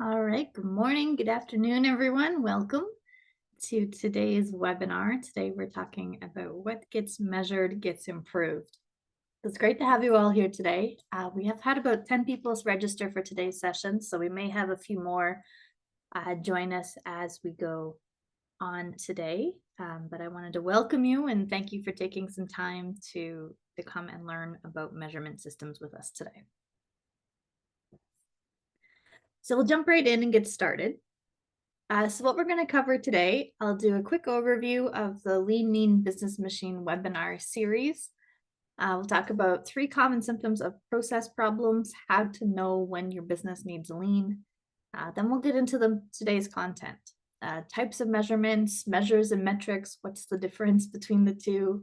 All right, good morning, good afternoon, everyone. Welcome to today's webinar. Today we're talking about what gets measured gets improved. It's great to have you all here today. We have had about 10 people register for today's session, so we may have a few more join us as we go on today. But I wanted to welcome you and thank you for taking some time to come and learn about measurement systems with us today. So we'll jump right in and get started. So what we're going to cover today, I'll do a quick overview of the Lean Mean Business Machine webinar series. We'll talk about 3 common symptoms of process problems, how to know when your business needs lean. Then we'll get into today's content. Types of measurements, measures and metrics, what's the difference between the two,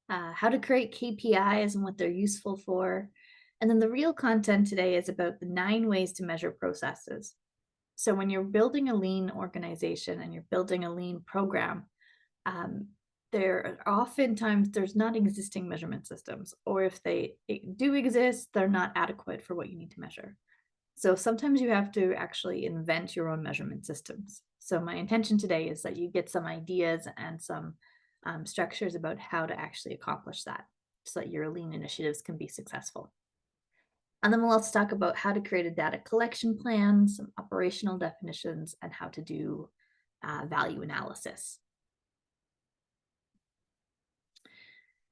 how to create KPIs and what they're useful for. And then the real content today is about the 9 ways to measure processes. So when you're building a lean organization and you're building a lean program, there are oftentimes there's not existing measurement systems, or if they do exist, they're not adequate for what you need to measure. So sometimes you have to actually invent your own measurement systems. So my intention today is that you get some ideas and some structures about how to actually accomplish that so that your lean initiatives can be successful. And then we'll also talk about how to create a data collection plan, some operational definitions, and how to do value analysis.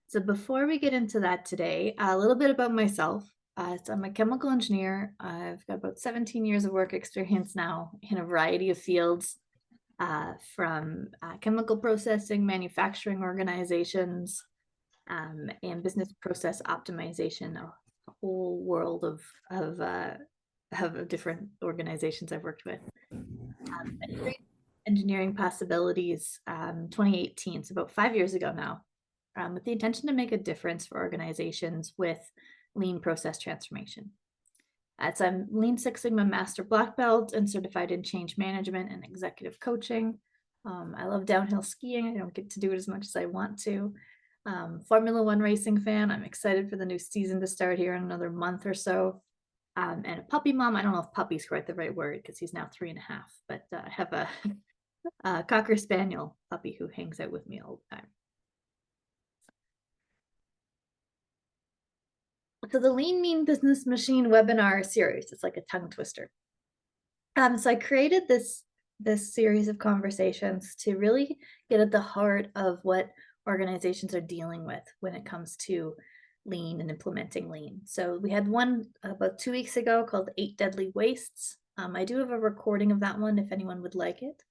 So before we get into that today, a little bit about myself. So I'm a chemical engineer. I've got about 17 years of work experience now in a variety of fields, from chemical processing, manufacturing organizations, and business process optimization, a whole world of different organizations I've worked with. Engineering Possibilities, 2018, so about 5 years ago now, with the intention to make a difference for organizations with lean process transformation. So I'm Lean Six Sigma Master Black Belt and certified in change management and executive coaching. I love downhill skiing. I don't get to do it as much as I want to. Formula One racing fan. I'm excited for the new season to start here in another month or so. And a puppy mom. I don't know if puppy's quite the right word because he's now 3.5, but I have a Cocker Spaniel puppy who hangs out with me all the time. So the Lean Mean Business Machine webinar series, it's like a tongue twister. So I created this series of conversations to really get at the heart of what organizations are dealing with when it comes to lean and implementing lean. So we had one about 2 weeks ago called 8 Deadly Wastes. I do have a recording of that one if anyone would like it.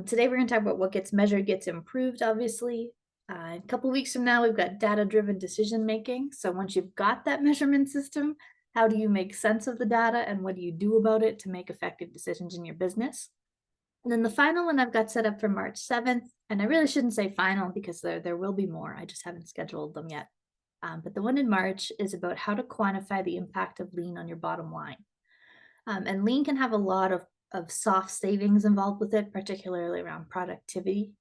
Today we're going to talk about what gets measured gets improved, obviously. A couple of weeks from now, we've got data-driven decision making. So once you've got that measurement system, how do you make sense of the data and what do you do about it to make effective decisions in your business? And then the final one I've got set up for March 7th, and I really shouldn't say final because there will be more. I just haven't scheduled them yet. But the one in March is about how to quantify the impact of lean on your bottom line. And lean can have a lot of soft savings involved with it, particularly around productivity.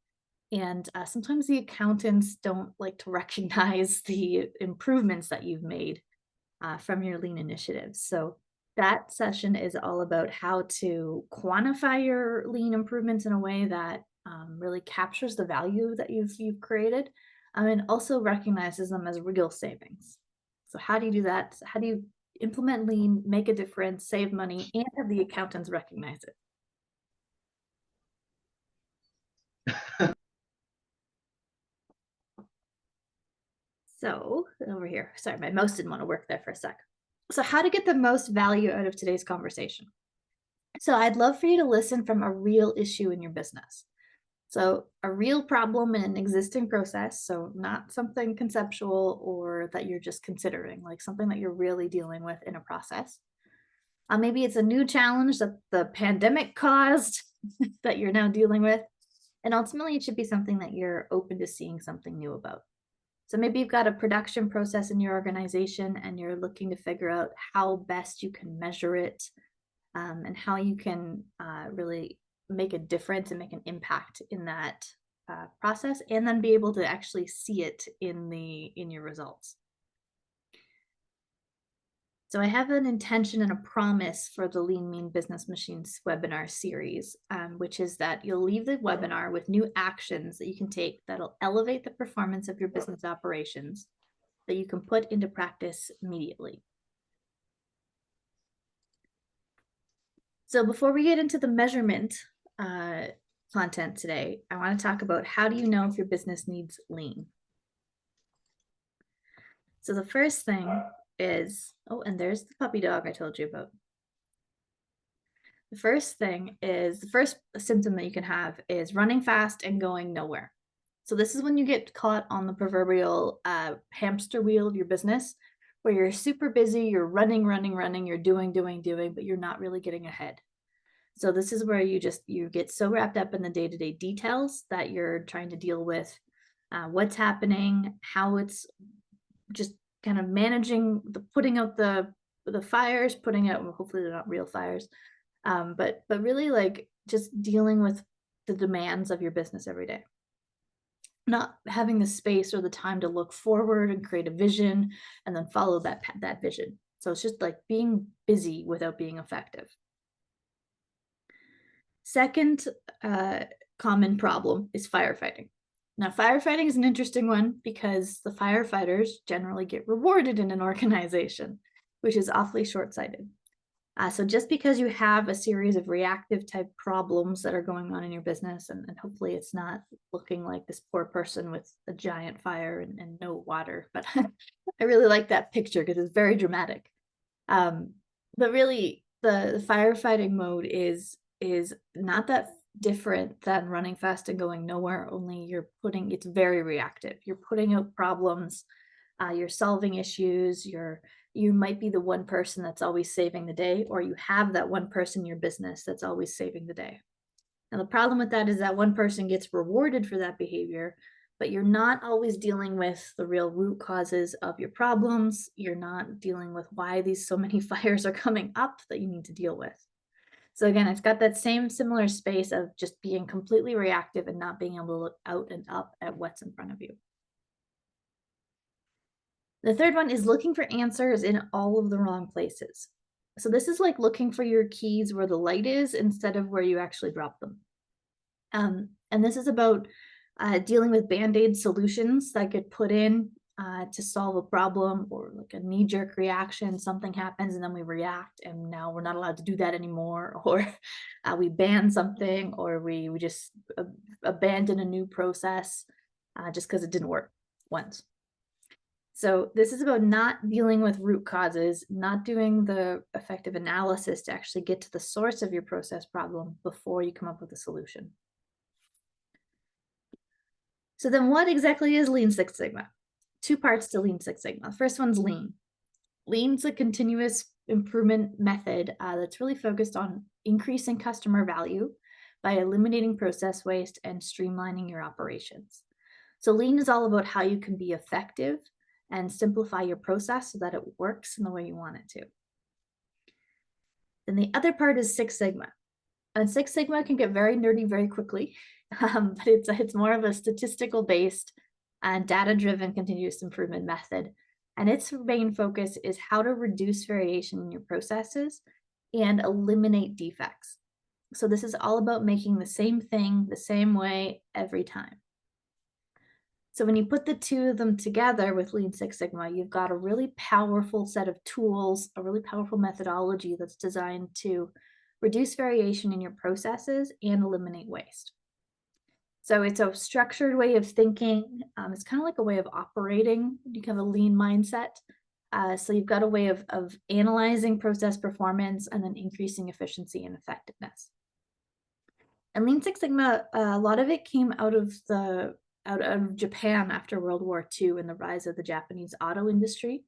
And sometimes the accountants don't like to recognize the improvements that you've made from your lean initiatives. So that session is all about how to quantify your lean improvements in a way that really captures the value that you've created, and also recognizes them as real savings. So how do you do that? How do you implement lean, make a difference, save money, and have the accountants recognize it? So over here, sorry, my mouse didn't want to work there for a sec. So how to get the most value out of today's conversation. So I'd love for you to listen from a real issue in your business. So a real problem in an existing process, so not something conceptual or that you're just considering, like something that you're really dealing with in a process. Maybe it's a new challenge that the pandemic caused that you're now dealing with. And ultimately, it should be something that you're open to seeing something new about. So maybe you've got a production process in your organization and you're looking to figure out how best you can measure it, and how you can really make a difference and make an impact in that process, and then be able to actually see it in your results. So I have an intention and a promise for the Lean Mean Business Machines webinar series, which is that you'll leave the webinar with new actions that you can take that'll elevate the performance of your business operations that you can put into practice immediately. So before we get into the measurement content today, I want to talk about how do you know if your business needs lean? So the first thing is, oh, and there's the puppy dog I told you about. The first thing is, the first symptom that you can have is running fast and going nowhere. So this is when you get caught on the proverbial hamster wheel of your business, where you're super busy, you're running, you're doing, but you're not really getting ahead. So this is where you get so wrapped up in the day-to-day details that you're trying to deal with what's happening, how it's just kind of managing putting out the fires, putting out, well, hopefully they're not real fires, but really like just dealing with the demands of your business every day, not having the space or the time to look forward and create a vision and then follow that vision. So it's just like being busy without being effective. Second common problem is firefighting. Now, firefighting is an interesting one because the firefighters generally get rewarded in an organization, which is awfully short-sighted. So just because you have a series of reactive type problems that are going on in your business, and hopefully it's not looking like this poor person with a giant fire and no water, but I really like that picture because it's very dramatic. But really the firefighting mode is not that different than running fast and going nowhere, only it's very reactive. You're putting out problems, you're solving issues, you might be the one person that's always saving the day, or you have that one person in your business that's always saving the day. Now, the problem with that is that one person gets rewarded for that behavior, but you're not always dealing with the real root causes of your problems. You're not dealing with why so many fires are coming up that you need to deal with. So again, it's got that same similar space of just being completely reactive and not being able to look out and up at what's in front of you. The third one is looking for answers in all of the wrong places. So this is like looking for your keys where the light is instead of where you actually drop them. And this is about dealing with band-aid solutions that get put in to solve a problem, or like a knee-jerk reaction. Something happens and then we react, and now we're not allowed to do that anymore, or we ban something, or we just abandon a new process just because it didn't work once. So this is about not dealing with root causes, not doing the effective analysis to actually get to the source of your process problem before you come up with a solution. So then what exactly is Lean Six Sigma? Two parts to Lean Six Sigma. The first one's lean. Lean's a continuous improvement method that's really focused on increasing customer value by eliminating process waste and streamlining your operations. So lean is all about how you can be effective and simplify your process so that it works in the way you want it to. Then the other part is Six Sigma. And Six Sigma can get very nerdy very quickly, but it's more of a statistical based and data-driven continuous improvement method. And its main focus is how to reduce variation in your processes and eliminate defects. So this is all about making the same thing the same way every time. So when you put the two of them together with Lean Six Sigma, you've got a really powerful set of tools, a really powerful methodology that's designed to reduce variation in your processes and eliminate waste. So it's a structured way of thinking. It's kind of like a way of operating. You have a lean mindset. So you've got a way of analyzing process performance and then increasing efficiency and effectiveness. And Lean Six Sigma, a lot of it came out of Japan after World War II and the rise of the Japanese auto industry.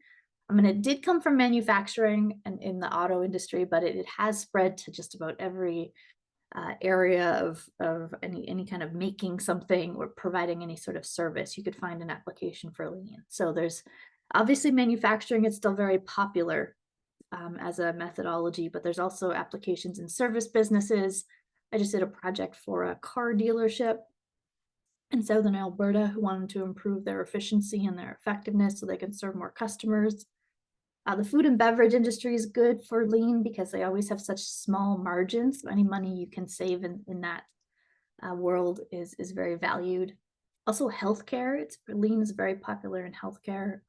I mean, it did come from manufacturing and in the auto industry, but it has spread to just about every area of any kind of making something or providing any sort of service. You could find an application for lean. So there's obviously manufacturing, it's still very popular as a methodology, but there's also applications in service businesses. I just did a project for a car dealership in Southern Alberta who wanted to improve their efficiency and their effectiveness so they can serve more customers. The food and beverage industry is good for lean because they always have such small margins. So any money you can save in that world is very valued. Also, healthcare. Lean is very popular in healthcare.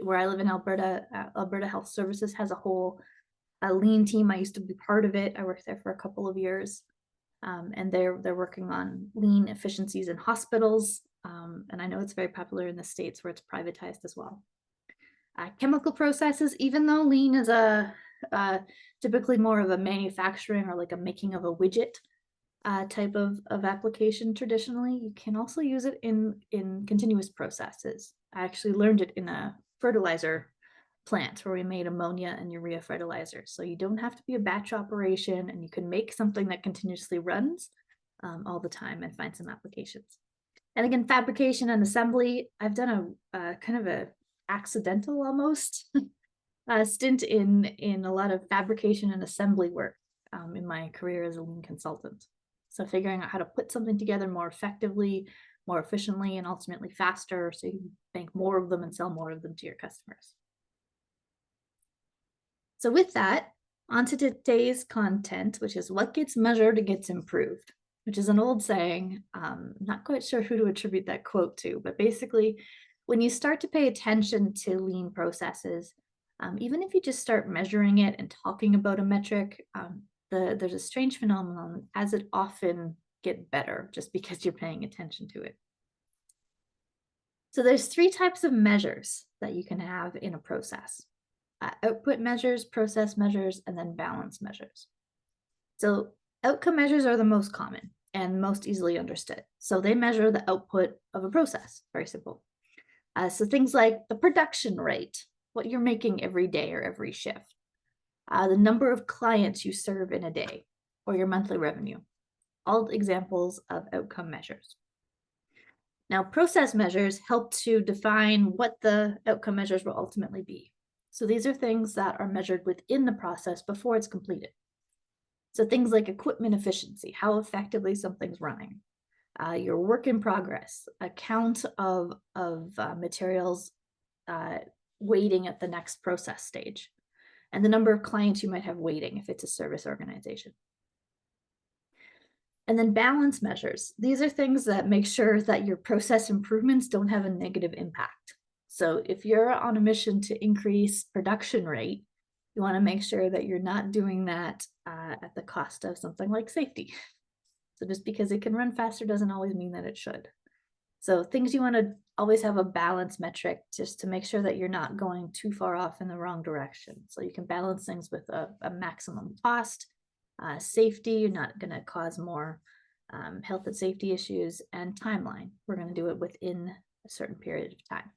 Where I live in Alberta, Alberta Health Services has a lean team. I used to be part of it. I worked there for a couple of years, and they're working on lean efficiencies in hospitals. And I know it's very popular in the States where it's privatized as well. Chemical processes, even though lean is typically more of a manufacturing or like a making of a widget type of application traditionally, you can also use it in continuous processes. I actually learned it in a fertilizer plant where we made ammonia and urea fertilizers. So you don't have to be a batch operation, and you can make something that continuously runs all the time and find some applications. And again, fabrication and assembly, I've done a kind of a accidental almost stint in a lot of fabrication and assembly work in my career as a lean consultant. So figuring out how to put something together more effectively, more efficiently, and ultimately faster, so you can make more of them and sell more of them to your customers. So with that, on to today's content, which is what gets measured gets improved, which is an old saying. Not quite sure who to attribute that quote to, but basically, when you start to pay attention to lean processes, even if you just start measuring it and talking about a metric, there's a strange phenomenon as it often get better just because you're paying attention to it. So there's 3 types of measures that you can have in a process. Output measures, process measures, and then balance measures. So outcome measures are the most common and most easily understood. So they measure the output of a process, very simple. So things like the production rate, what you're making every day or every shift, the number of clients you serve in a day, or your monthly revenue, all examples of outcome measures. Now, process measures help to define what the outcome measures will ultimately be. So these are things that are measured within the process before it's completed. So things like equipment efficiency, how effectively something's running, your work in progress, a count of materials waiting at the next process stage, and the number of clients you might have waiting if it's a service organization. And then balance measures. These are things that make sure that your process improvements don't have a negative impact. So if you're on a mission to increase production rate, you want to make sure that you're not doing that at the cost of something like safety. So just because it can run faster doesn't always mean that it should. So things you want to always have a balance metric just to make sure that you're not going too far off in the wrong direction. So you can balance things with a maximum cost, safety, you're not going to cause more health and safety issues, and timeline. We're going to do it within a certain period of time.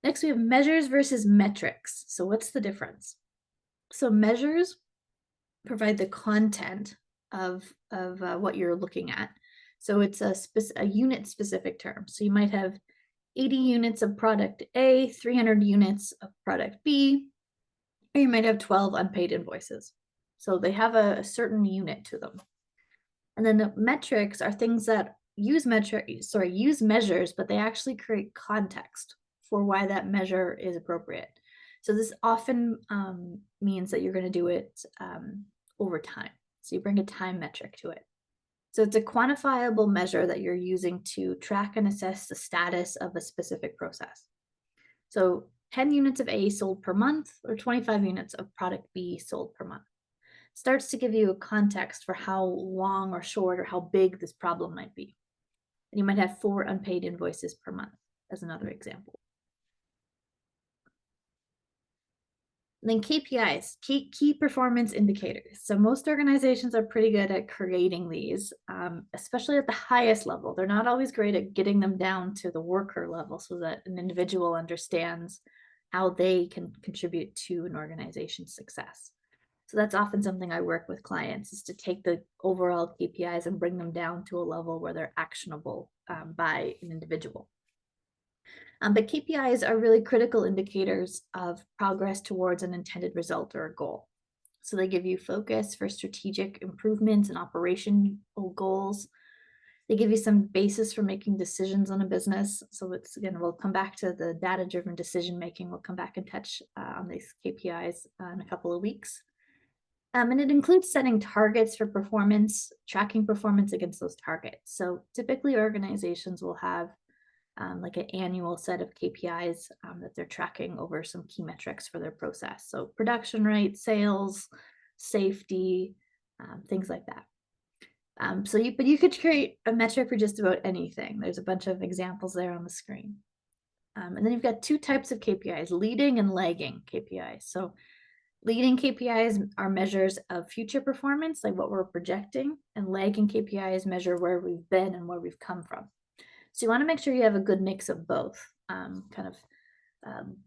Next, we have measures versus metrics. So what's the difference? So measures provide the content of what you're looking at. So it's a unit specific term. So you might have 80 units of product A, 300 units of product B, or you might have 12 unpaid invoices. So they have a certain unit to them. And then the metrics are things that use measures, but they actually create context for why that measure is appropriate. So this often means that you're going to do it over time. So you bring a time metric to it. So it's a quantifiable measure that you're using to track and assess the status of a specific process. So 10 units of A sold per month, or 25 units of product B sold per month. Starts to give you a context for how long or short or how big this problem might be. And you might have 4 unpaid invoices per month as another example. And then KPIs, key performance indicators. So most organizations are pretty good at creating these, especially at the highest level. They're not always great at getting them down to the worker level so that an individual understands how they can contribute to an organization's success. So that's often something I work with clients, is to take the overall KPIs and bring them down to a level where they're actionable by an individual. But KPIs are really critical indicators of progress towards an intended result or a goal. So they give you focus for strategic improvements and operational goals. They give you some basis for making decisions on a business. So it's, again, we'll come back to the data-driven decision making. We'll come back and touch on these KPIs in a couple of weeks. And it includes setting targets for performance, tracking performance against those targets. So typically organizations will have like an annual set of KPIs that they're tracking over some key metrics for their process. So production rate, sales, safety, things like that. But you could create a metric for just about anything. There's a bunch of examples there on the screen. And then you've got two types of KPIs, leading and lagging KPIs. So leading KPIs are measures of future performance, like what we're projecting, and lagging KPIs measure where we've been and where we've come from. So you want to make sure you have a good mix of both,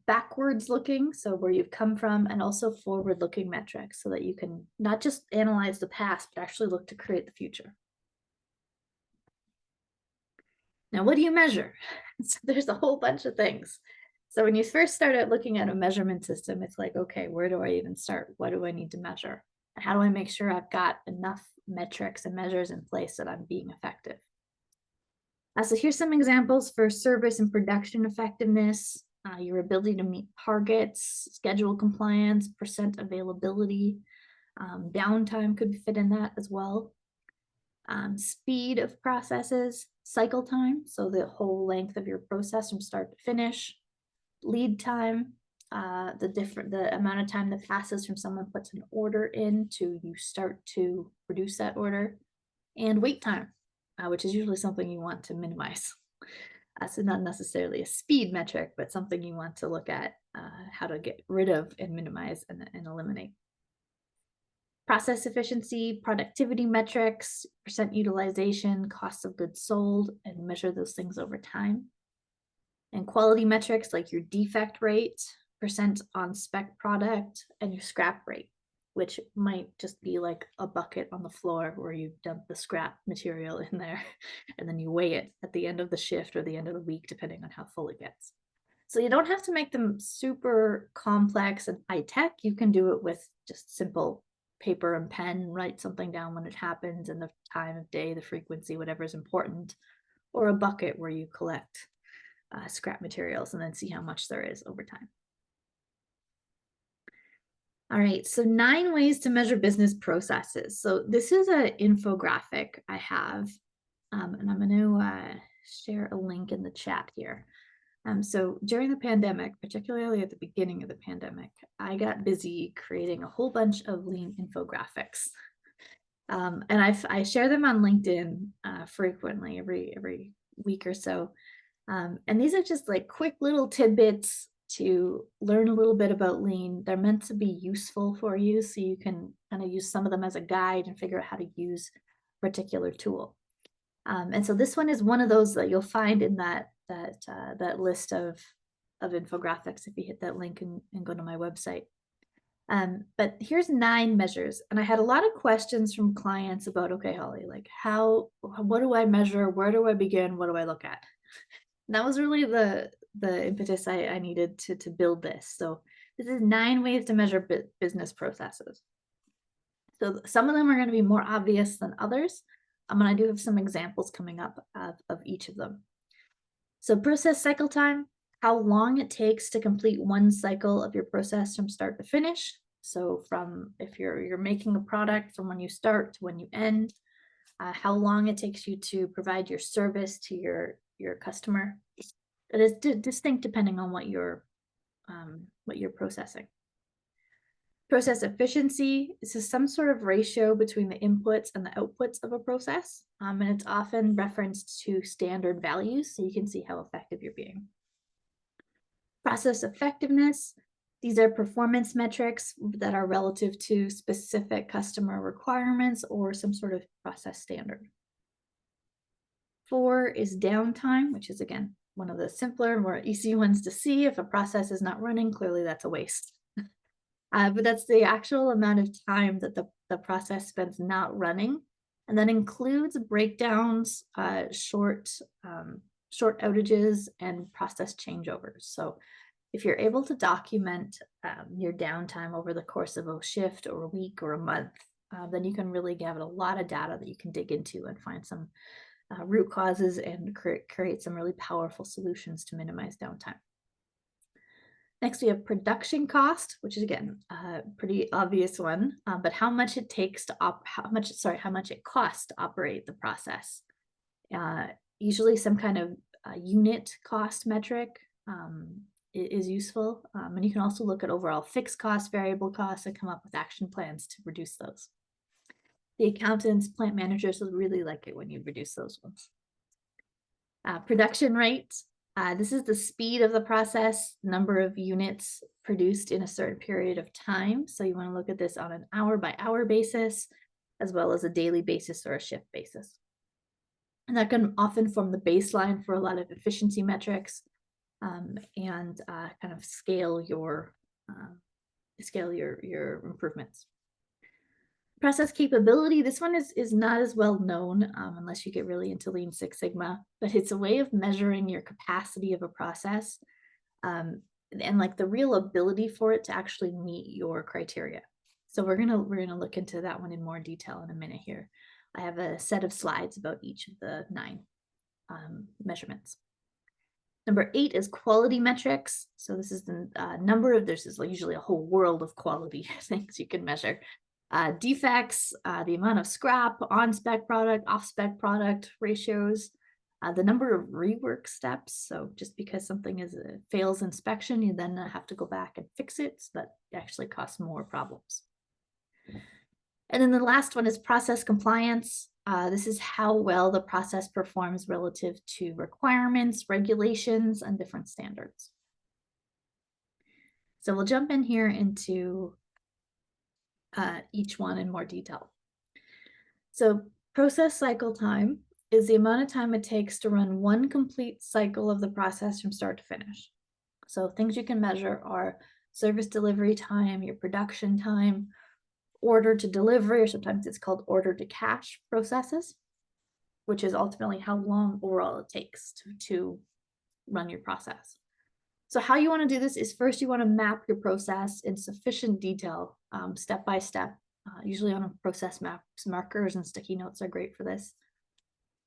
backwards looking, so where you've come from, and also forward looking metrics so that you can not just analyze the past, but actually look to create the future. Now, what do you measure? So there's a whole bunch of things. So when you first start out looking at a measurement system, it's like, okay, where do I even start? What do I need to measure? And how do I make sure I've got enough metrics and measures in place that I'm being effective? So here's some examples for service and production effectiveness, your ability to meet targets, schedule compliance, percent availability, downtime could fit in that as well. Speed of processes, cycle time, so the whole length of your process from start to finish, lead time, the amount of time that passes from someone puts an order in to you start to produce that order, and wait time, which is usually something you want to minimize. So not necessarily a speed metric, but something you want to look at how to get rid of and minimize and eliminate. Process efficiency, productivity metrics, percent utilization, cost of goods sold, and measure those things over time. And quality metrics like your defect rate, percent on spec product, and your scrap rate, which might just be like a bucket on the floor where you dump the scrap material in there and then you weigh it at the end of the shift or the end of the week, depending on how full it gets. So you don't have to make them super complex and high tech. You can do it with just simple paper and pen, write something down when it happens and the time of day, the frequency, whatever is important, or a bucket where you collect scrap materials and then see how much there is over time. All right, so 9 ways to measure business processes. So this is an infographic I have, and I'm going to share a link in the chat here. So during the pandemic, particularly at the beginning of the pandemic, I got busy creating a whole bunch of lean infographics. And I share them on LinkedIn frequently, every week or so. And these are just like quick little tidbits to learn a little bit about lean. They're meant to be useful for you, so you can kind of use some of them as a guide and figure out how to use a particular tool. And so this one is one of those that you'll find in that list of infographics if you hit that link and go to my website. But here's 9 measures, and I had a lot of questions from clients about, okay, Holly, like what do I measure? Where do I begin? What do I look at? And that was really the impetus I needed to build this. So this is 9 ways to measure business processes. So some of them are going to be more obvious than others. And I do have some examples coming up of each of them. So process cycle time, how long it takes to complete one cycle of your process from start to finish. So from if you're making a product from when you start to when you end, how long it takes you to provide your service to your customer. It is distinct depending on what you're processing. Process efficiency, this is some sort of ratio between the inputs and the outputs of a process, and it's often referenced to standard values, so you can see how effective you're being. Process effectiveness, these are performance metrics that are relative to specific customer requirements or some sort of process standard. 4 is downtime, which is, again, one of the simpler, more easy ones to see. If a process is not running, clearly that's a waste. But that's the actual amount of time that the process spends not running. And that includes breakdowns, short outages, and process changeovers. So if you're able to document your downtime over the course of a shift or a week or a month, then you can really give it a lot of data that you can dig into and find some root causes and create some really powerful solutions to minimize downtime. Next, we have production cost, which is again a pretty obvious one, but how much it takes to how much it costs to operate the process. Uh, Usually, some kind of unit cost metric is useful, and you can also look at overall fixed costs, variable costs, and come up with action plans to reduce those. The accountants, plant managers will really like it when you reduce those ones. Production rate. This is the speed of the process, number of units produced in a certain period of time. So you want to look at this on an hour by hour basis, as well as a daily basis or a shift basis. And that can often form the baseline for a lot of efficiency metrics, and kind of scale your improvements. Process capability, this one is not as well known unless you get really into Lean Six Sigma, but it's a way of measuring your capacity of a process and like the real ability for it to actually meet your criteria. So we're gonna look into that one in more detail in a minute here. I have a set of slides about each of the 9 measurements. Number 8 is quality metrics. So this is the number of, there's usually a whole world of quality things you can measure. Defects, the amount of scrap, on-spec product, off-spec product ratios, the number of rework steps. So just because something fails inspection, you then have to go back and fix it. So that actually costs more problems. And then the last one is process compliance. This is how well the process performs relative to requirements, regulations, and different standards. So we'll jump in here into each one in more detail. So process cycle time is the amount of time it takes to run one complete cycle of the process from start to finish. So things you can measure are service delivery time, your production time, order to delivery, or sometimes it's called order to cash processes, which is ultimately how long overall it takes to run your process. So how you want to do this is first you want to map your process in sufficient detail, step by step, usually on a process map. Markers and sticky notes are great for this.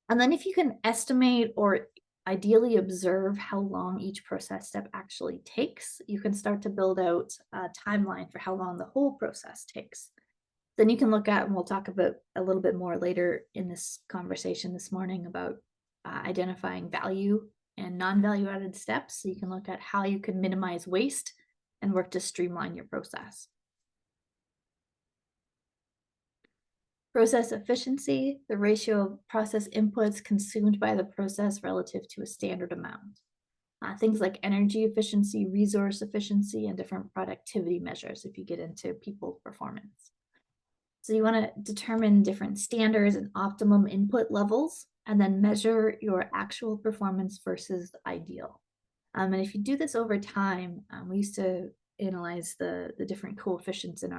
And then if you can estimate or ideally observe how long each process step actually takes, you can start to build out a timeline for how long the whole process takes. Then you can look at, and we'll talk about a little bit more later in this conversation this morning about identifying value and non-value added steps. So you can look at how you can minimize waste and work to streamline your process. Process efficiency, the ratio of process inputs consumed by the process relative to a standard amount. Things like energy efficiency, resource efficiency, and different productivity measures if you get into people performance. So you want to determine different standards and optimum input levels, and then measure your actual performance versus the ideal. And if you do this over time, we used to analyze the different coefficients in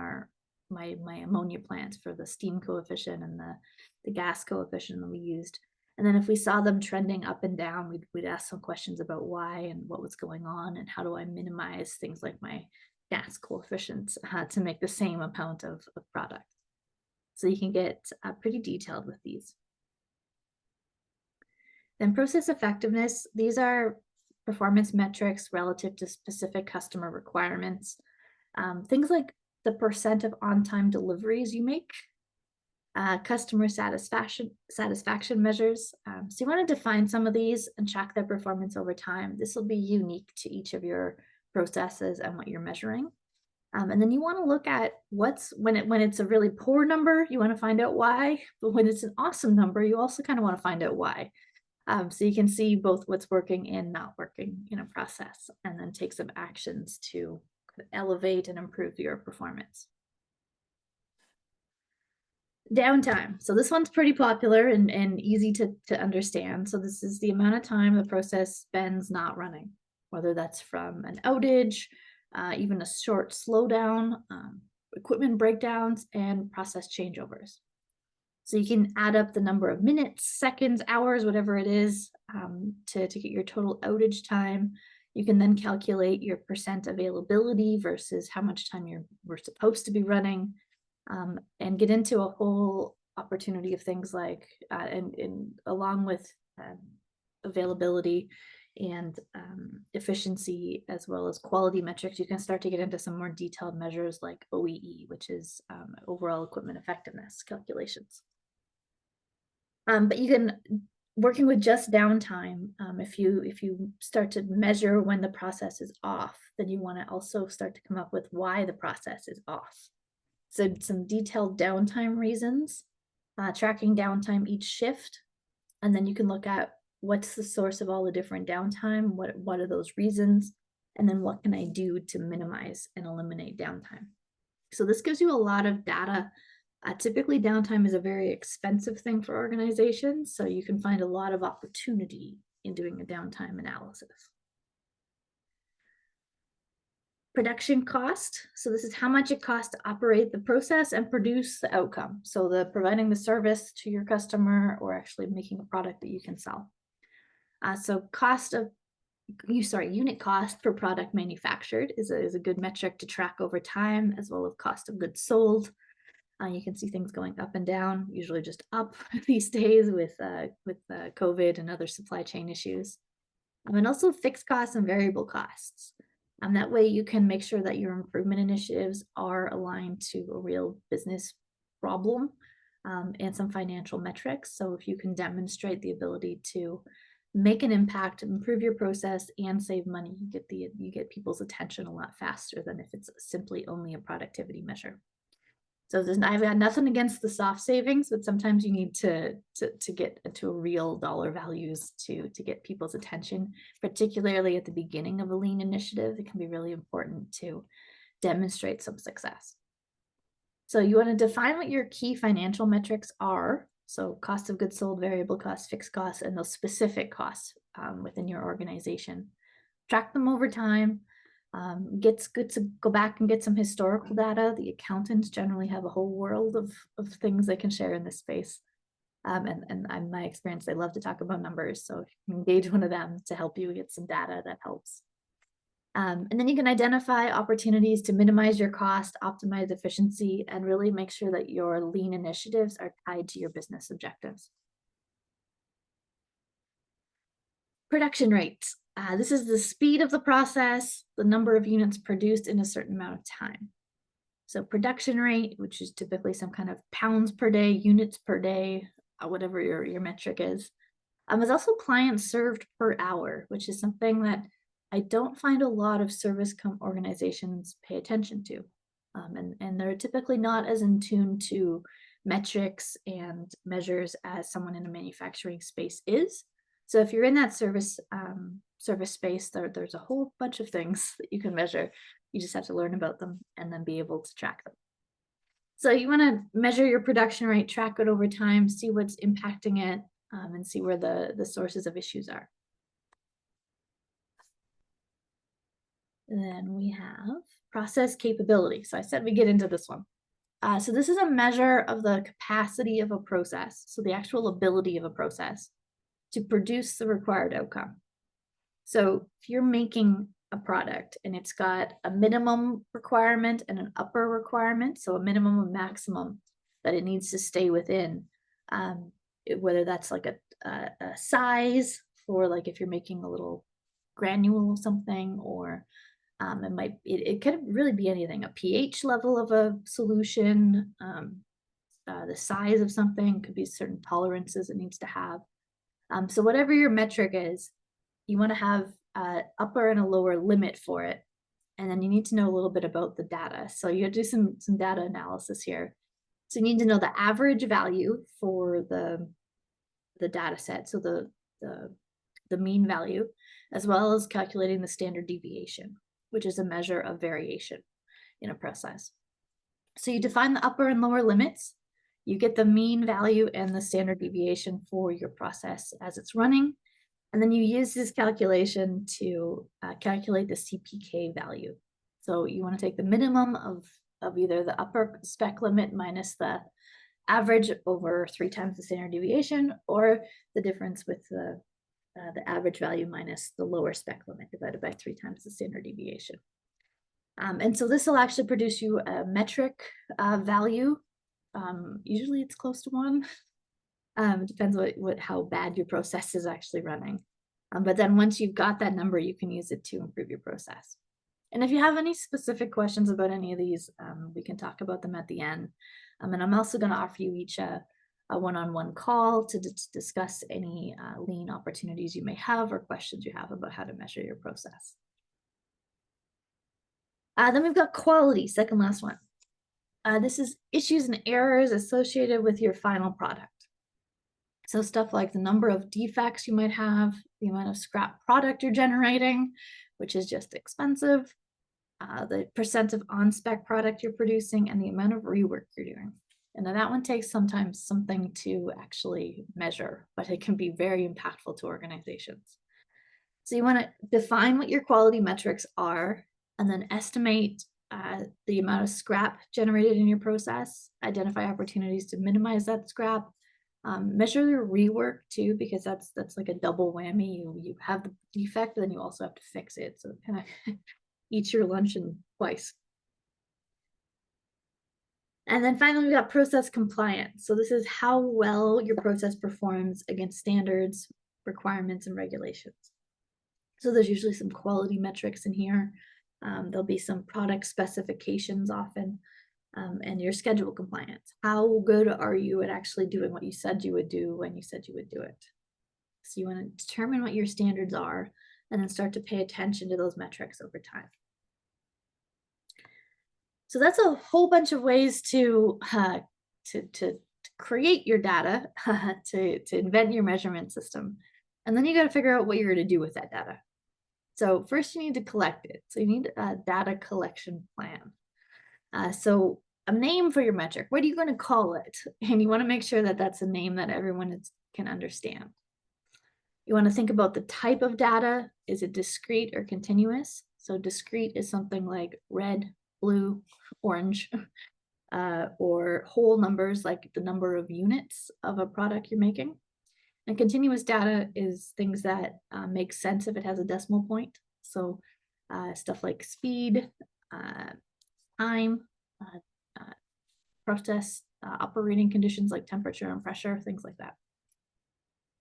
my ammonia plant for the steam coefficient and the gas coefficient that we used. And then if we saw them trending up and down, we'd ask some questions about why and what was going on and how do I minimize things like my gas coefficients to make the same amount of product. So you can get pretty detailed with these. Then process effectiveness, these are performance metrics relative to specific customer requirements. Things like the percent of on-time deliveries you make, customer satisfaction measures. So you want to define some of these and track their performance over time. This will be unique to each of your processes and what you're measuring. And then you want to look at when it's a really poor number, you want to find out why. But when it's an awesome number, you also kind of want to find out why. So you can see both what's working and not working in a process, and then take some actions to elevate and improve your performance. Downtime. So this one's pretty popular and easy to understand. So this is the amount of time the process spends not running, whether that's from an outage, even a short slowdown, equipment breakdowns, and process changeovers. So you can add up the number of minutes, seconds, hours, whatever it is, to get your total outage time. You can then calculate your percent availability versus how much time we're supposed to be running, and get into a whole opportunity of things like, and along with availability and efficiency, as well as quality metrics, you can start to get into some more detailed measures like OEE, which is overall equipment effectiveness calculations. But you can, working with just downtime, if you start to measure when the process is off, then you want to also start to come up with why the process is off. So some detailed downtime reasons, tracking downtime each shift, and then you can look at what's the source of all the different downtime, what are those reasons, and then what can I do to minimize and eliminate downtime. So this gives you a lot of data. Typically, downtime is a very expensive thing for organizations, so you can find a lot of opportunity in doing a downtime analysis. Production cost. So this is how much it costs to operate the process and produce the outcome. So providing the service to your customer, or actually making a product that you can sell. So unit cost per product manufactured is a good metric to track over time, as well as cost of goods sold. You can see things going up and down, usually just up these days with COVID and other supply chain issues. And also fixed costs and variable costs. That way you can make sure that your improvement initiatives are aligned to a real business problem, and some financial metrics. So if you can demonstrate the ability to make an impact, improve your process, and save money, you get people's attention a lot faster than if it's simply only a productivity measure. So I've got nothing against the soft savings, but sometimes you need to get to real dollar values to get people's attention, particularly at the beginning of a lean initiative. It can be really important to demonstrate some success. So you want to define what your key financial metrics are. So cost of goods sold, variable costs, fixed costs, and those specific costs within your organization. Track them over time. It's good to go back and get some historical data. The accountants generally have a whole world of things they can share in this space. And in my experience, they love to talk about numbers. So if you can engage one of them to help you get some data, that helps. And then you can identify opportunities to minimize your cost, optimize efficiency, and really make sure that your lean initiatives are tied to your business objectives. Production rates. This is the speed of the process, the number of units produced in a certain amount of time. So production rate, which is typically some kind of pounds per day, units per day, whatever your metric is also clients served per hour, which is something that I don't find a lot of service organizations pay attention to. And they're typically not as in tune to metrics and measures as someone in a manufacturing space is. So if you're in that service space, there's a whole bunch of things that you can measure. You just have to learn about them and then be able to track them. So you want to measure your production rate, track it over time, see what's impacting it, and see where the sources of issues are. And then we have process capability. So I said we get into this one. So this is a measure of the capacity of a process, so the actual ability of a process to produce the required outcome. So if you're making a product and it's got a minimum requirement and an upper requirement, so a minimum and maximum that it needs to stay within, whether that's like a size for, like, if you're making a little granule of something, or it could really be anything, a pH level of a solution, the size of something, could be certain tolerances it needs to have. So whatever your metric is, you want to have an upper and a lower limit for it. And then you need to know a little bit about the data. So you do some data analysis here. So you need to know the average value for the data set, so the mean value, as well as calculating the standard deviation, which is a measure of variation in a process. So you define the upper and lower limits. You get the mean value and the standard deviation for your process as it's running. And then you use this calculation to calculate the CPK value. So you want to take the minimum of either the upper spec limit minus the average over 3 times the standard deviation, or the difference with the average value minus the lower spec limit divided by 3 times the standard deviation. And so this will actually produce you a metric value Usually it's close to 1. It depends how bad your process is actually running. But then once you've got that number, you can use it to improve your process. And if you have any specific questions about any of these, we can talk about them at the end. And I'm also going to offer you each a one-on-one call to discuss any lean opportunities you may have or questions you have about how to measure your process. Then we've got quality, second last one. This is issues and errors associated with your final product. So stuff like the number of defects you might have, the amount of scrap product you're generating, which is just expensive, the percent of on-spec product you're producing, and the amount of rework you're doing. And that one takes sometimes something to actually measure, but it can be very impactful to organizations. So you want to define what your quality metrics are, and then estimate the amount of scrap generated in your process, identify opportunities to minimize that scrap, measure your rework too, because that's like a double whammy. You have the defect, then you also have to fix it. So kind of eat your luncheon twice. And then finally, we got process compliance. So this is how well your process performs against standards, requirements, and regulations. So there's usually some quality metrics in here. There'll be some product specifications often, and your schedule compliance. How good are you at actually doing what you said you would do when you said you would do it? So you want to determine what your standards are and then start to pay attention to those metrics over time. So that's a whole bunch of ways to create your data, to invent your measurement system. And then you got to figure out what you're going to do with that data. So first you need to collect it. So you need a data collection plan. So a name for your metric, what are you going to call it? And you want to make sure that that's a name that everyone can understand. You want to think about the type of data. Is it discrete or continuous? So discrete is something like red, blue, orange, or whole numbers like the number of units of a product you're making. And continuous data is things that make sense if it has a decimal point. So stuff like speed, time, process, operating conditions like temperature and pressure, things like that.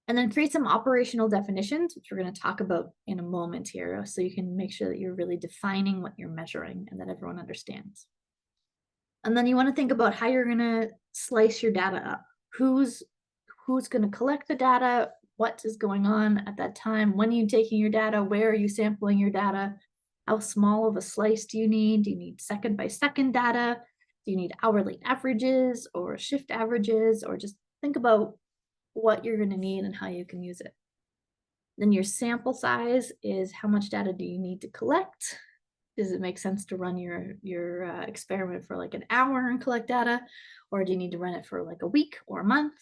And then create some operational definitions, which we're going to talk about in a moment here, so you can make sure that you're really defining what you're measuring and that everyone understands. And then you want to think about how you're going to slice your data up. Who's going to collect the data? What is going on at that time? When are you taking your data? Where are you sampling your data? How small of a slice do you need? Do you need second by second data? Do you need hourly averages or shift averages? Or just think about what you're going to need and how you can use it. Then your sample size is how much data do you need to collect? Does it make sense to run your experiment for like an hour and collect data? Or do you need to run it for like a week or a month?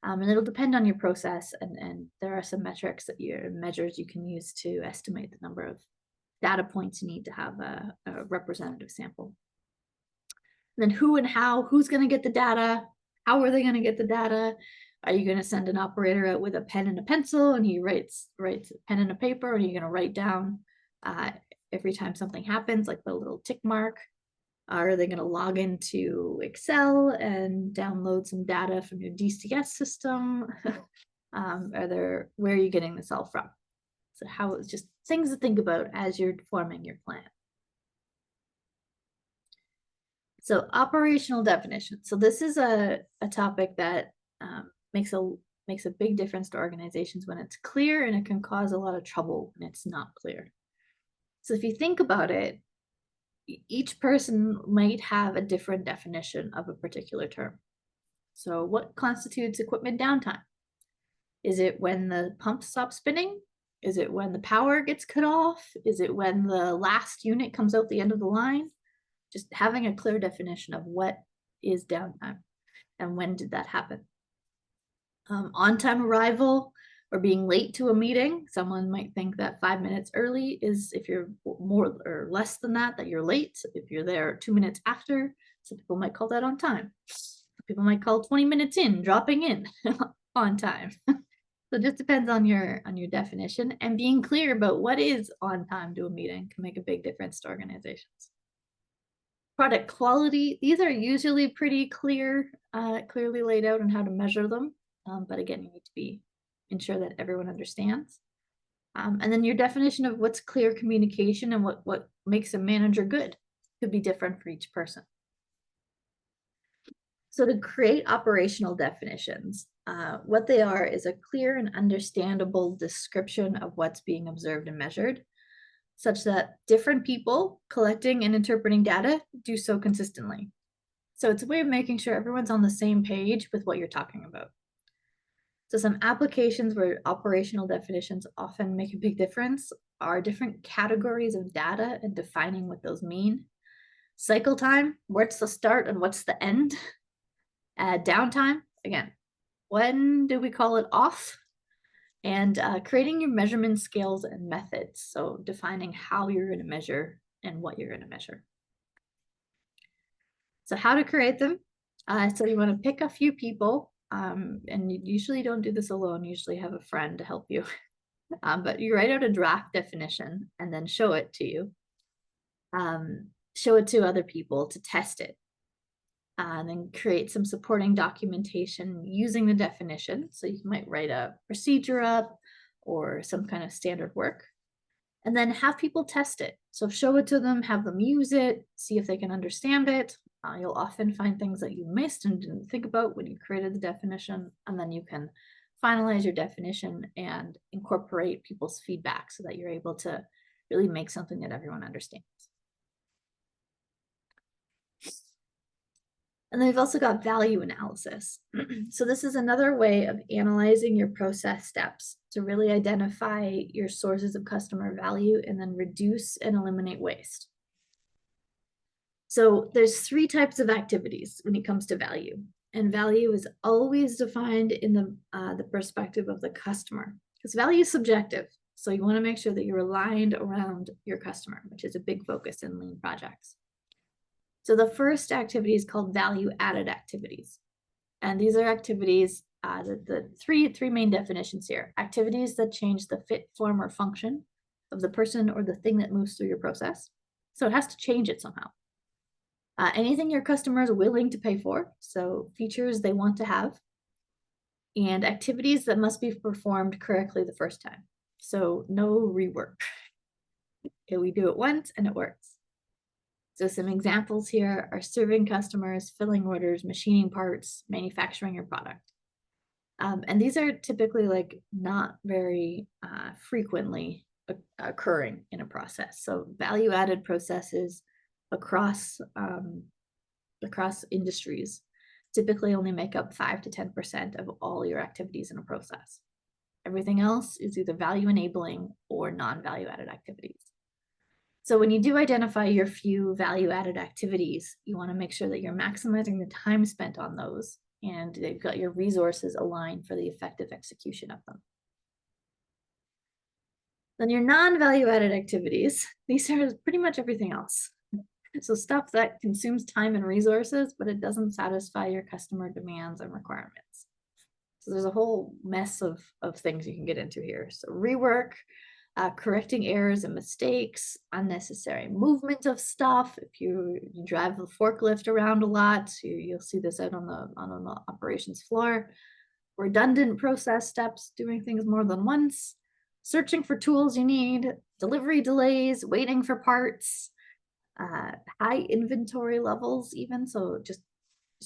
And it'll depend on your process, and there are some metrics measures you can use to estimate the number of data points you need to have a representative sample. And then who and how, who's going to get the data? How are they going to get the data? Are you going to send an operator out with a pen and a pencil and he writes a pen and a paper? Or are you going to write down every time something happens, like the little tick mark? Are they going to log into Excel and download some data from your DCS system? Where are you getting this all from? So just things to think about as you're forming your plan. So operational definition. So this is a topic that makes a big difference to organizations when it's clear, and it can cause a lot of trouble when it's not clear. So if you think about it, each person might have a different definition of a particular term. So what constitutes equipment downtime? Is it when the pump stops spinning? Is it when the power gets cut off? Is it when the last unit comes out the end of the line? Just having a clear definition of what is downtime and when did that happen. On-time arrival or being late to a meeting. Someone might think that 5 minutes early is, if you're more or less than that you're late. If you're there 2 minutes after, some people might call that on time. People might call 20 minutes in, dropping in on time. So it just depends on your definition, and being clear about what is on time to a meeting can make a big difference to organizations. Product quality, these are usually pretty clear, clearly laid out on how to measure them. But again, you need to ensure that everyone understands. And then your definition of what's clear communication and what makes a manager good could be different for each person. So to create operational definitions, what they are is a clear and understandable description of what's being observed and measured, such that different people collecting and interpreting data do so consistently. So it's a way of making sure everyone's on the same page with what you're talking about. So some applications where operational definitions often make a big difference are different categories of data and defining what those mean. Cycle time, what's the start and what's the end? Downtime, again, when do we call it off? And creating your measurement scales and methods. So defining how you're going to measure and what you're going to measure. So how to create them. So you want to pick a few people, and you usually don't do this alone. You usually have a friend to help you. But you write out a draft definition and then show it to you. Show it to other people to test it. And then create some supporting documentation using the definition. So you might write a procedure up or some kind of standard work. And then have people test it. So show it to them, have them use it, see if they can understand it. You'll often find things that you missed and didn't think about when you created the definition. And then you can finalize your definition and incorporate people's feedback so that you're able to really make something that everyone understands. And then we've also got value analysis. So this is another way of analyzing your process steps to really identify your sources of customer value and then reduce and eliminate waste. So there's 3 types of activities when it comes to value. And value is always defined in the perspective of the customer. Because value is subjective. So you want to make sure that you're aligned around your customer, which is a big focus in lean projects. So the first activity is called value-added activities. And these are activities, the three main definitions here. Activities that change the fit, form, or function of the person or the thing that moves through your process. So it has to change it somehow. Anything your customer is willing to pay for, so features they want to have. And activities that must be performed correctly the first time. So no rework. Okay, we do it once and it works. So some examples here are serving customers, filling orders, machining parts, manufacturing your product. And these are typically like not very frequently occurring in a process. So value-added processes across industries typically only make up 5 to 10% of all your activities in a process. Everything else is either value enabling or non-value added activities. So when you do identify your few value-added activities, you want to make sure that you're maximizing the time spent on those and they've got your resources aligned for the effective execution of them. Then your non-value-added activities, these are pretty much everything else. So stuff that consumes time and resources, but it doesn't satisfy your customer demands and requirements. So there's a whole mess of things you can get into here. So rework, correcting errors and mistakes, unnecessary movement of stuff. If you drive the forklift around a lot, you'll see this out on the operations floor. Redundant process steps, doing things more than once, searching for tools you need, delivery delays, waiting for parts, high inventory levels even. So just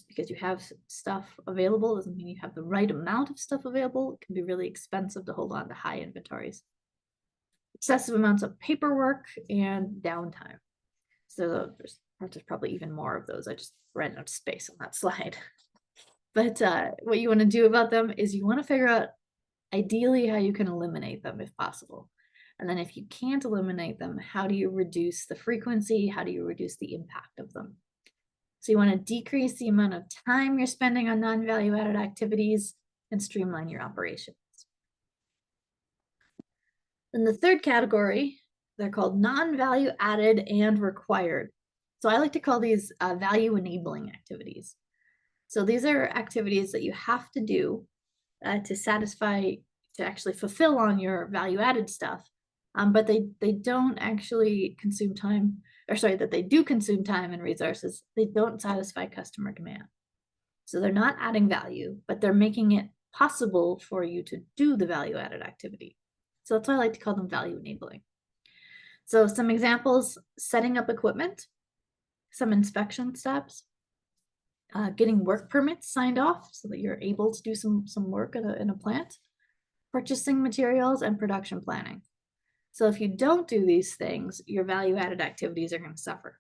because you have stuff available doesn't mean you have the right amount of stuff available. It can be really expensive to hold on to high inventories. Excessive amounts of paperwork and downtime. So there's probably even more of those. I just ran out of space on that slide. But what you want to do about them is you want to figure out ideally how you can eliminate them if possible. And then if you can't eliminate them, how do you reduce the frequency? How do you reduce the impact of them? So you want to decrease the amount of time you're spending on non-value added activities and streamline your operations. Then the third category, they're called non-value added and required. So I like to call these value enabling activities. So these are activities that you have to do to actually fulfill on your value added stuff, but they don't actually consume time or sorry, that they do consume time and resources, they don't satisfy customer demand. So they're not adding value, but they're making it possible for you to do the value-added activity. So that's why I like to call them value enabling. So some examples: setting up equipment, some inspection steps, getting work permits signed off so that you're able to do some work in a plant, purchasing materials, and production planning. So if you don't do these things, your value-added activities are going to suffer.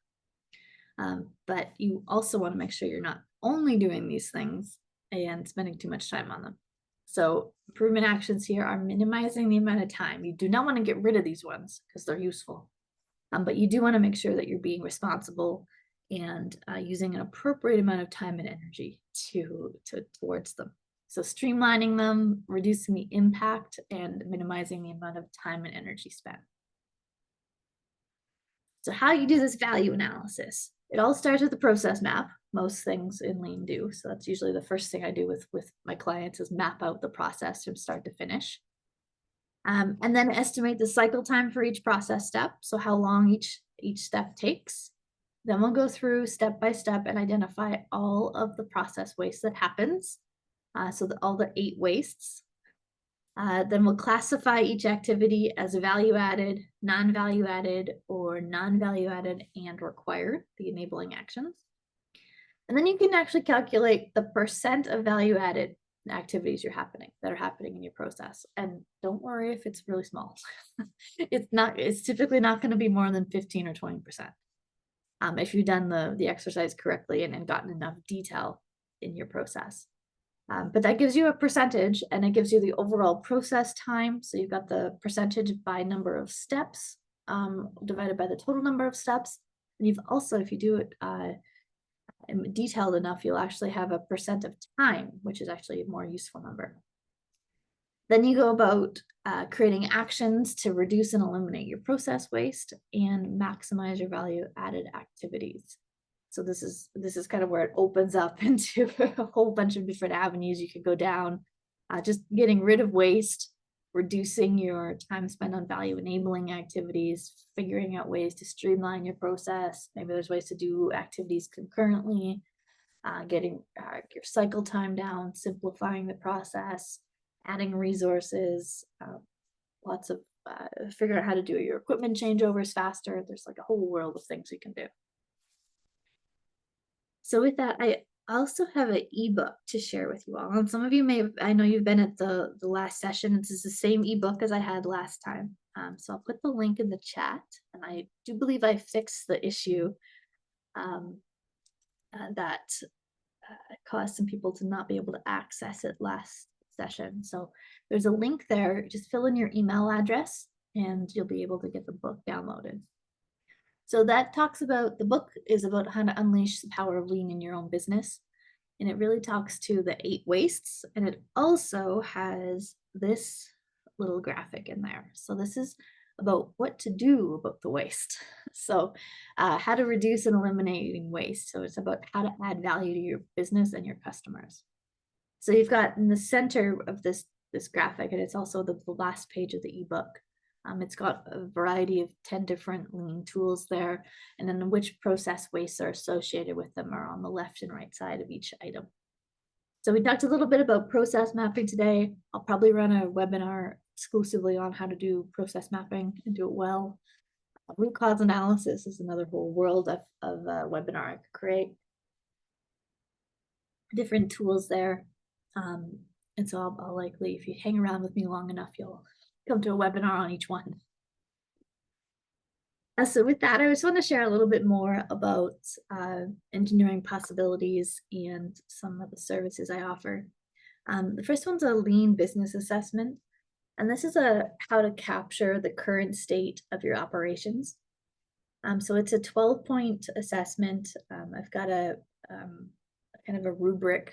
But you also want to make sure you're not only doing these things and spending too much time on them. So improvement actions here are minimizing the amount of time. You do not want to get rid of these ones because they're useful. But you do want to make sure that you're being responsible and using an appropriate amount of time and energy towards them. So streamlining them, reducing the impact, and minimizing the amount of time and energy spent. So how you do this value analysis? It all starts with the process map. Most things in Lean do. So that's usually the first thing I do with my clients, is map out the process from start to finish. And then estimate the cycle time for each process step. So how long each step takes. Then we'll go through step by step and identify all of the process waste that happens. So all the 8 wastes. Then we'll classify each activity as value added, non-value added, or non-value added and required, the enabling actions. And then you can actually calculate the percent of value added activities that are happening in your process. And don't worry if it's really small. It's typically not going to be more than 15 or 20%. If you've done the exercise correctly and gotten enough detail in your process. But that gives you a percentage, and it gives you the overall process time. So you've got the percentage by number of steps divided by the total number of steps. And you've also, if you do it detailed enough, you'll actually have a percent of time, which is actually a more useful number. Then you go about creating actions to reduce and eliminate your process waste and maximize your value added activities. So this is kind of where it opens up into a whole bunch of different avenues you could go down. Just getting rid of waste, reducing your time spent on value enabling activities, figuring out ways to streamline your process. Maybe there's ways to do activities concurrently, getting your cycle time down, simplifying the process, adding resources, lots of figuring out how to do your equipment changeovers faster. There's like a whole world of things you can do. So with that, I also have an ebook to share with you all. And some of you I know you've been at the last session. This is the same ebook as I had last time. So I'll put the link in the chat. And I do believe I fixed the issue that caused some people to not be able to access it last session. So there's a link there. Just fill in your email address and you'll be able to get the book downloaded. So that the book is about how to unleash the power of Lean in your own business. And it really talks to the 8 wastes. And it also has this little graphic in there. So this is about what to do about the waste. So how to reduce and eliminating waste. So it's about how to add value to your business and your customers. So you've got in the center of this graphic, and it's also the last page of the ebook. It's got a variety of 10 different Lean tools there, and then which process wastes are associated with them are on the left and right side of each item. So we talked a little bit about process mapping today. I'll probably run a webinar exclusively on how to do process mapping and do it well. Root cause analysis is another whole world of webinar I could create. Different tools there. And so I'll likely, if you hang around with me long enough, you'll come to a webinar on each one. So with that, I just want to share a little bit more about engineering possibilities and some of the services I offer. The first one's a Lean business assessment. And this is how to capture the current state of your operations. So it's a 12-point assessment. I've got a kind of a rubric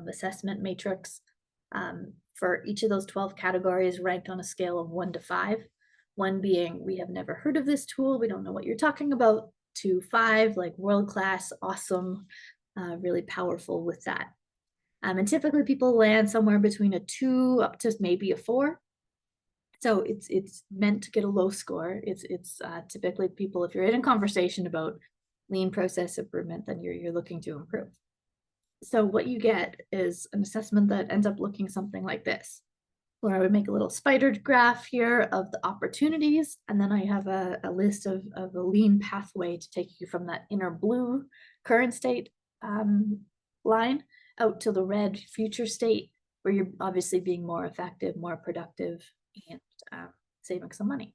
assessment matrix for each of those 12 categories, ranked on a scale of 1 to 5. 1 being, we have never heard of this tool, we don't know what you're talking about, to 5, like world-class, awesome, really powerful with that. And typically people land somewhere between a 2 up to maybe a 4. So it's meant to get a low score. It's typically people, if you're in a conversation about lean process improvement, then you're looking to improve. So what you get is an assessment that ends up looking something like this, where I would make a little spider graph here of the opportunities, and then I have a list of a lean pathway to take you from that inner blue current state line out to the red future state, where you're obviously being more effective, more productive, and saving some money.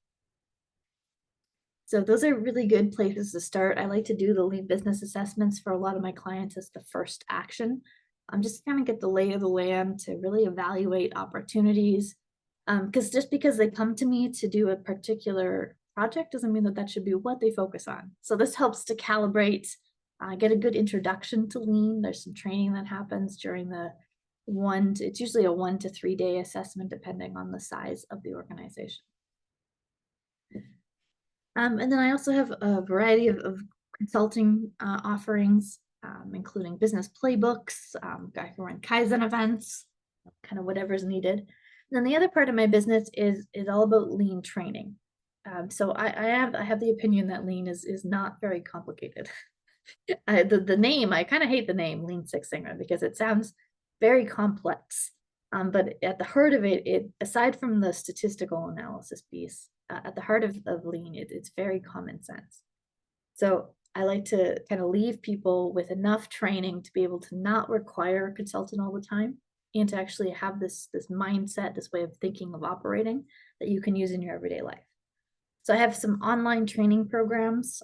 So those are really good places to start. I like to do the lean business assessments for a lot of my clients as the first action. Just kind of get the lay of the land to really evaluate opportunities. Because just because they come to me to do a particular project doesn't mean that that should be what they focus on. So this helps to calibrate, get a good introduction to lean. There's some training that happens during the it's usually a 1 to 3 day assessment depending on the size of the organization. And then I also have a variety of consulting offerings, including business playbooks, I can run Kaizen events, kind of whatever's needed. And then the other part of my business is all about lean training. So I have the opinion that lean is not very complicated. The name, I kind of hate the name Lean Six Sigma because it sounds very complex. But at the heart of it, aside from the statistical analysis piece, at the heart of lean, it's very common sense. So I like to kind of leave people with enough training to be able to not require a consultant all the time, and to actually have this mindset, this way of thinking of operating that you can use in your everyday life. So I have some online training programs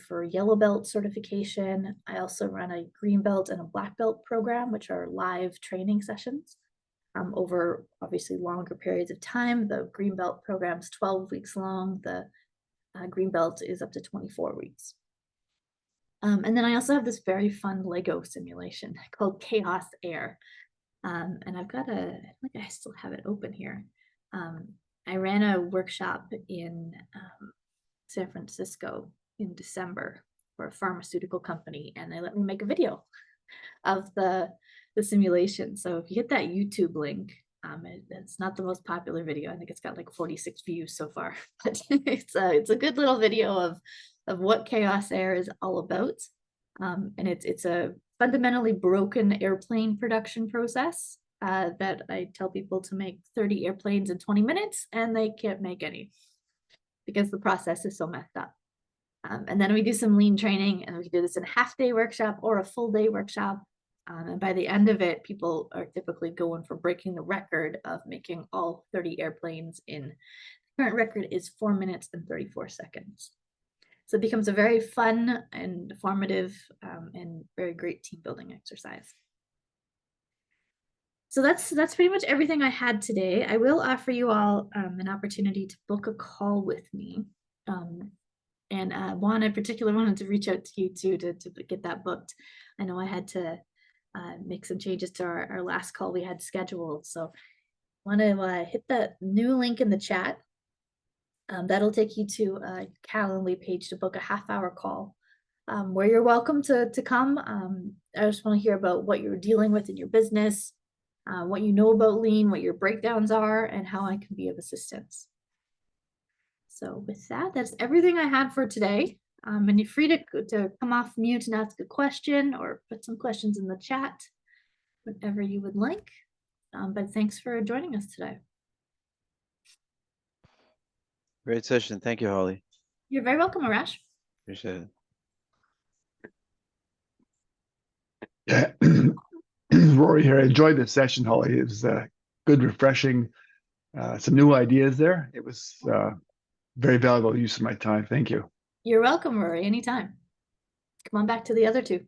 for yellow belt certification. I also run a green belt and a black belt program, which are live training sessions over obviously longer periods of time. The green belt program is 12 weeks long. The green belt is up to 24 weeks. And then I also have this very fun Lego simulation called Chaos Air. And I've got I think I still have it open here. I ran a workshop in San Francisco in December for a pharmaceutical company, and they let me make a video of the simulation. So if you hit that YouTube link, it's not the most popular video. I think it's got like 46 views so far, but it's a good little video of what Chaos Air is all about. And it's a fundamentally broken airplane production process that I tell people to make 30 airplanes in 20 minutes, and they can't make any because the process is so messed up. And then we do some lean training, and we do this in a half-day workshop or a full-day workshop. And by the end of it, people are typically going for breaking the record of making all 30 airplanes in, the current record is 4 minutes and 34 seconds. So it becomes a very fun and formative and very great team building exercise. So that's pretty much everything I had today. I will offer you all an opportunity to book a call with me. And Juan, in particular, wanted to reach out to you too to get that booked. I know I had to make some changes to our last call we had scheduled. So I want to hit that new link in the chat. That'll take you to a Calendly page to book a half-hour call where you're welcome to come. I just want to hear about what you're dealing with in your business, what you know about lean, what your breakdowns are, and how I can be of assistance. So with that, that's everything I had for today. And you're free to come off mute and ask a question or put some questions in the chat, whatever you would like. But thanks for joining us today. Great session. Thank you, Holly. You're very welcome, Arash. Appreciate it. Yeah, Rory here. I enjoyed this session, Holly. It was good, refreshing, some new ideas there. It was very valuable use of my time. Thank you. You're welcome, Rory, anytime. Come on back to the other two.